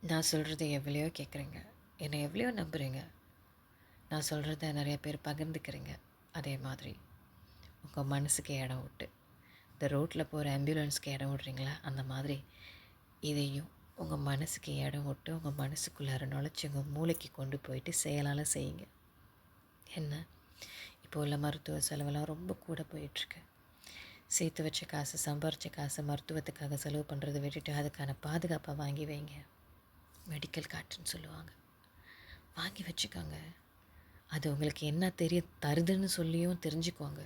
நான் சொல்கிறத எவ்வளையோ கேட்குறீங்க, என்னை எவ்வளையோ நம்புகிறீங்க. நான் சொல்கிறத நிறைய பேர் பகிர்ந்துக்கிறீங்க. அதே மாதிரி உங்கள் மனசுக்கு இடம் விட்டு, இந்த ரோட்டில் போகிற ஆம்புலன்ஸ்க்கு இடம் விட்றீங்களா, அந்த மாதிரி இதையும் உங்கள் மனசுக்கு இடம் விட்டு உங்கள் மனசுக்குள்ளார நுழைச்சி உங்கள் மூளைக்கு கொண்டு போயிட்டு செயலால் செய்யுங்க. என்ன இப்போ உள்ள மருத்துவ செலவெல்லாம் ரொம்ப கூட போயிட்டுருக்கு. சேர்த்து வச்ச காசு, சம்பாரித்த காசு மருத்துவத்துக்காக செலவு பண்ணுறதை விட்டுட்டு அதுக்கான பாதுகாப்பை வாங்கி வைங்க. மெடிக்கல் கார்டுன்னு சொல்லுவாங்க, வாங்கி வச்சுக்கோங்க. அது உங்களுக்கு என்ன தருதுன்னு சொல்லியும் தெரிஞ்சுக்கோங்க.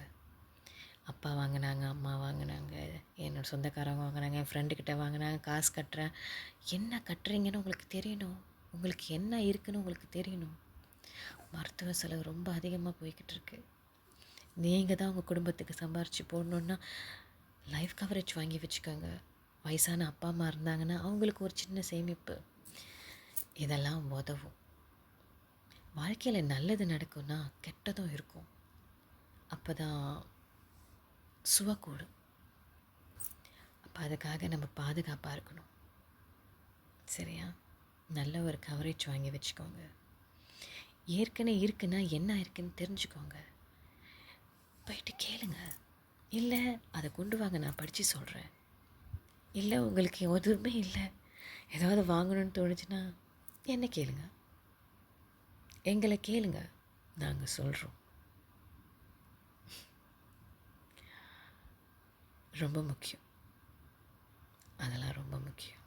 அப்பா வாங்கினாங்க, அம்மா வாங்கினாங்க, என்னோடய சொந்தக்காரங்க வாங்கினாங்க, என் ஃப்ரெண்டுக்கிட்ட வாங்கினாங்க, காசு கட்டுறேன். என்ன கட்டுறீங்கன்னு உங்களுக்கு தெரியணும். உங்களுக்கு என்ன இருக்குன்னு உங்களுக்கு தெரியணும். மருத்துவ செலவு ரொம்ப அதிகமாக போய்கிட்டு இருக்கு. நீங்கள் தான் உங்கள் குடும்பத்துக்கு சம்பாரித்து போடணுன்னா லைஃப் கவரேஜ் வாங்கி வச்சுக்கோங்க. வயசான அப்பா அம்மா இருந்தாங்கன்னா அவங்களுக்கு ஒரு சின்ன சேமிப்பு, இதெல்லாம் உதவும். வாழ்க்கையில் நல்லது நடக்கும்னா கெட்டதும் இருக்கும். அப்போ தான் சுவக்கூடும். அப்போ அதுக்காக நம்ம பாதுகாப்பாக இருக்கணும். சரியா? நல்ல ஒரு கவரேஜ் வாங்கி வச்சுக்கோங்க. ஏற்கனவே இருக்குன்னா என்ன இருக்குன்னு தெரிஞ்சுக்கோங்க. போயிட்டு கேளுங்க. இல்லை அதை கொண்டு வாங்க, நான் படித்து சொல்கிறேன். இல்லை உங்களுக்கு எதுவுமே இல்லை, ஏதாவது வாங்கணும்னு தோணுச்சுன்னா என்ன கேளுங்க, எங்களை கேளுங்க, நாங்கள் சொல்கிறோம். ரொம்ப முக்கியம், அதெல்லாம் ரொம்ப முக்கியம்.